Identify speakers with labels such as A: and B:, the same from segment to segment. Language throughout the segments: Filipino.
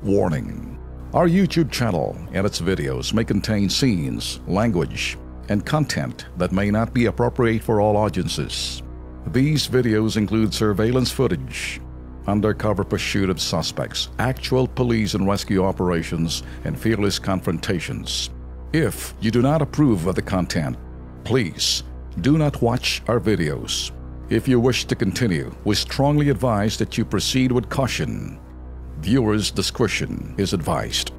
A: Warning. Our YouTube channel and its videos may contain scenes, language, and content that may not be appropriate for all audiences. These videos include surveillance footage, undercover pursuit of suspects, actual police and rescue operations, and fearless confrontations. If you do not approve of the content, please do not watch our videos. If you wish to continue, we strongly advise that you proceed with caution. Viewers' discretion is advised.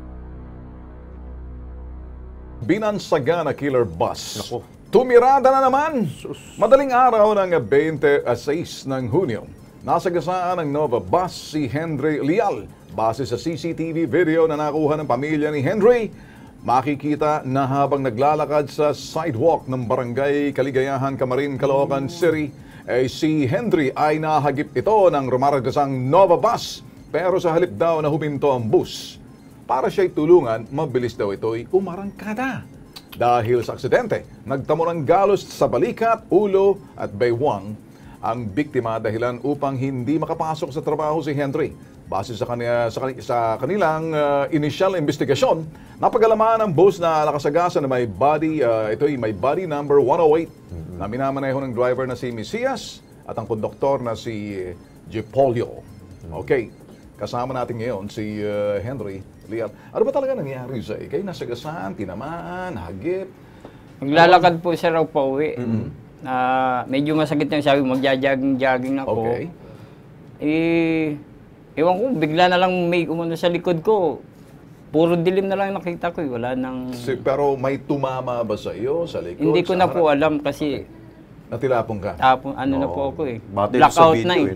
B: Binansaga na killer bus. Tumirada na naman! Madaling araw ng 26 ng Hunyo. Nasagasaan ng Nova Bus si Henry Leal. Base sa CCTV video na nakuha ng pamilya ni Henry, makikita na habang naglalakad sa sidewalk ng Barangay Kaligayahan, Camarin, Caloocan City, si Henry ay nahagip ito ng rumaragasang Nova Bus. Pero sa halip daw na huminto ang bus, para siya'y tulungan, mabilis daw ito'y umarangkada. Dahil sa aksidente, nagtamo ng galos sa balikat, ulo at baywang ang biktima dahilan upang hindi makapasok sa trabaho si Henry. Base sa kanilang initial investigasyon, napag-alaman ng bus na nakasagasa na may body, may body number 108 na minamaneho ng driver na si Mesias at ang konduktor na si Jepolio. Okay, kasama natin ngayon si Henry Leal. Ano ba talaga nangyari sa kayo? Nasagasaan, tinamaan, hagip?
C: Maglalakad po siya raw pa uwi. Medyo masakit yung sabi, magja-jogging ako.
B: Okay.
C: Ewan ko, bigla na lang may umano sa likod ko. Puro dilim na lang nakita ko. Wala nang...
B: Pero may tumama ba sa iyo, sa likod?
C: Hindi ko na po alam kasi...
B: Natilapong ka?
C: Na po ako eh.
D: Blackout na eh.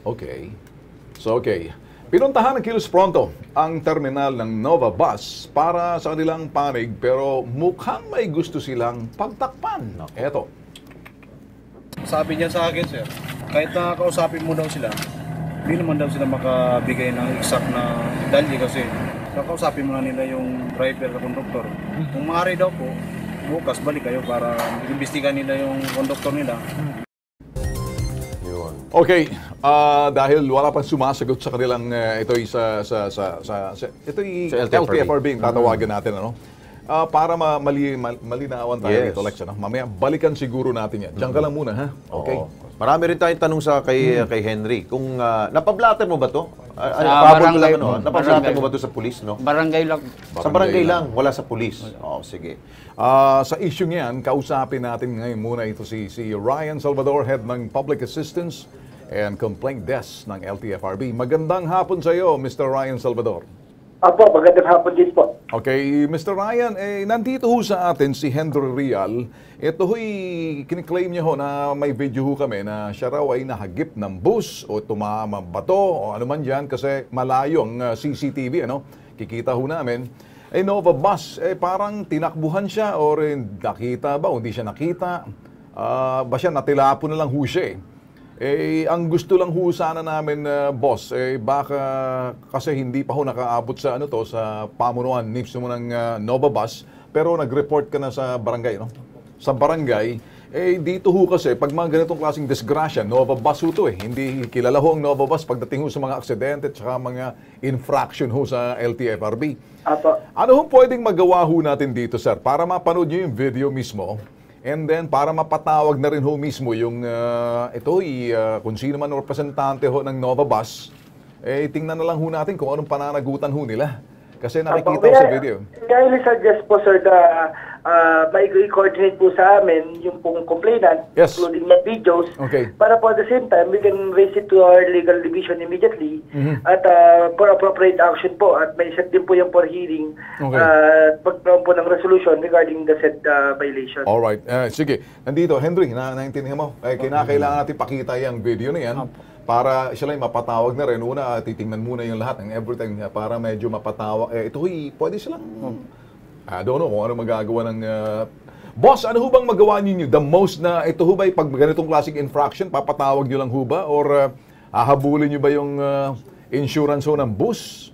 B: Okay. So, okay. Pinuntahan ng Kilos Pronto ang terminal ng Nova Bus para sa kanilang panig pero mukhang may gusto silang pagtakpan. Eto.
E: Sabi niya sa akin, sir, kahit na kausapin mo daw sila, hindi naman daw sila makabigay ng exact na detalye kasi kakausapin mo na nila yung driver at conductor. Kung maaari daw po, bukas balik kayo para imbestigahan nila yung conductor nila.
B: Okay, dahil wala pang sumasagot sa kanilang ito'y sa LTFRB, tatawagan natin, ano? Para malinawan tayo dito, Lex, ano? Mamaya balikan siguro natin yan. Diyan ka lang muna, ha? Okay.
D: Marami rin tayong tanong sa kay Henry. Kung napablatter mo ba to?
C: Barangay,
D: napablatter mo ba to sa pulis, no?
C: Barangay lang.
D: Sa barangay lang, wala sa pulis. Sige.
B: Sa issue niyan, kausapin natin ngayon muna ito si Ryan Salvador, Head ng Public Assistance and Complaint Desk ng LTFRB. Magandang hapon sa iyo, Mr. Ryan Salvador.
F: Apo, magandang hapon din po.
B: Okay, Mr. Ryan, nandito ho sa atin si Henry Leal. Ito ho'y kiniklaim niya ho na may video ho kami na siya raw ay nahagip ng bus o tumama bato o ano man dyan kasi malayo ang CCTV, ano? Kikita ho namin. Nova Bus, parang tinakbuhan siya or nakita ba o hindi siya nakita? Ba siya natilapon na lang ho siya ang gusto lang ho sana namin, boss, baka kasi hindi pa ho nakaabot sa sa pamunuan mismo ng Nova Bus, pero nag-report ka na sa barangay, no? Sa barangay, dito ho kasi, pag mga ganitong klaseng disgrasya, Nova Bus ho to Hindi kilala ho ang Nova Bus pagdating ho sa mga aksidente at saka mga infraction ho sa LTFRB.
F: Apo.
B: Ano ho pwedeng magawa ho natin dito, sir, para mapanood nyo yung video mismo? And then, para mapatawag na rin ho mismo yung, kung sino man representante ho ng Nova Bus, tingnan na lang ho natin kung anong pananagutan ho nila. Kasi nakikita ko sa video.
F: Kaya suggest po, sir, na mai-coordinate po sa amin yung pong complainant,
B: yes,
F: including the videos,
B: okay,
F: para po at the same time, we can raise it to our legal division immediately at for appropriate action po. At may set din po yung for hearing pagkaroon po ng resolution regarding the said violation.
B: Alright. Sige. Nandito, Henry, naintindihan mo. Kinakailangan natin pakita yung video na yan. Para siya lang mapatawag na rin. Una, titingnan muna yung lahat ng everything para medyo mapatawag. Pwede silang, I don't know kung ano magagawa ng... Boss, ano ho bang magawa ninyo? The most na ito ho ba pag ganitong klaseng infraction, papatawag nyo lang ho ba? Or hahabulin nyo ba yung insurance ho ng bus?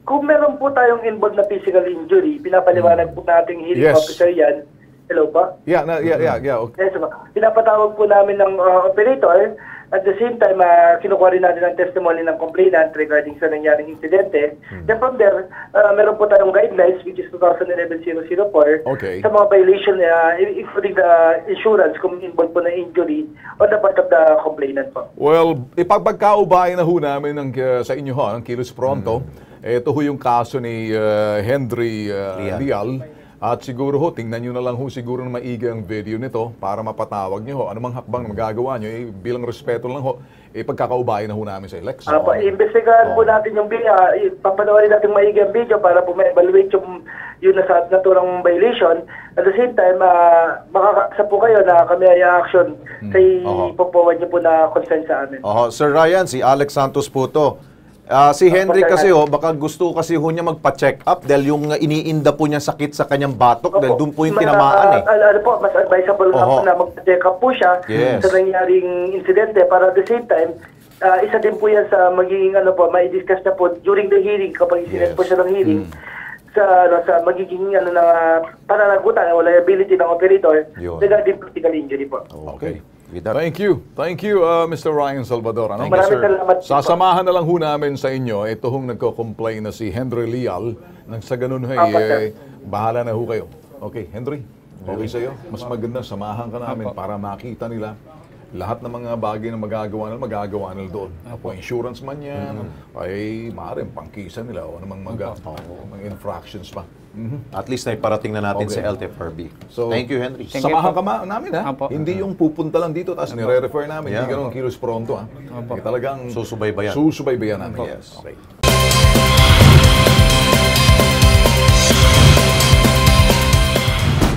F: Kung meron po tayong involved na physical injury, pinapaliwanag po nating hearing officer yan. Hello pa?
B: Yeah. Okay.
F: Yes, pinapatawag po namin ng operator At the same time, kinukuha rin natin ang testimony ng complainant regarding sa nangyaring insidente. Then from there, meron po tayong guidelines which is 2011-004
B: Okay.
F: sa mga violation, including the insurance kung involved po na injury on the part of the complainant po.
B: Well, ipagpagkaubayan na ho namin sa inyo ho, ng Kilos Pronto. Ito ho yung kaso ni Henry Lial. At siguro ho, tingnan nyo na lang ho siguro na maigi ang video nito para mapatawag nyo ho. Anumang hakbang na magagawa nyo, bilang respeto lang ho, pagkakaubayan na ho namin sa election.
F: Imbestigahan po natin yung video, papanoorin natin maigi ang video para po ma-evaluate yung nasa naturang violation. At the same time, makakasa po kayo na kami ay action sa ipopowad nyo po na consent sa amin.
D: Sir Ryan, si Alex Santos po to. Si Henry kasi baka gusto kasi ho niya magpa-check up dahil yung iniinda po niya sakit sa kanyang batok dahil doon po yung tinamaan
F: Ano po, mas advisable na po na mag-check up po siya sa nangyaring insidente para at the same time, isa din po yan sa magiging mai-discuss na po during the hearing kapag isinet po siya ng hearing sa magiging pananagutan o liability ng operator regarding critical injury po.
B: Okay. Thank you, Mr. Ryan Salvador.
F: Maraming salamat.
B: Sasamahan na lang ho namin sa inyo. Ito hong nagko-complain na si Henry Lial. Nang sa ganun bahala na ho kayo. Okay, Henry, okay sa'yo? Mas maganda, samahan ka namin para makita nila lahat ng mga bagay na magagawa nila doon. Kung insurance man yan, ay maaaring pangkisan nila o namang mga infractions pa.
D: At least na iparating na natin sa LTFRB.
B: So,
D: thank you, Henry.
B: Samahan ka namin ha.
C: Apo.
B: Hindi yung pupunta lang dito tapos nire-refer namin. Hindi ganun Kilos Pronto ha. Talagang
D: Susubaybayan.
B: Susubaybayan namin.
D: Yes.
B: Okay.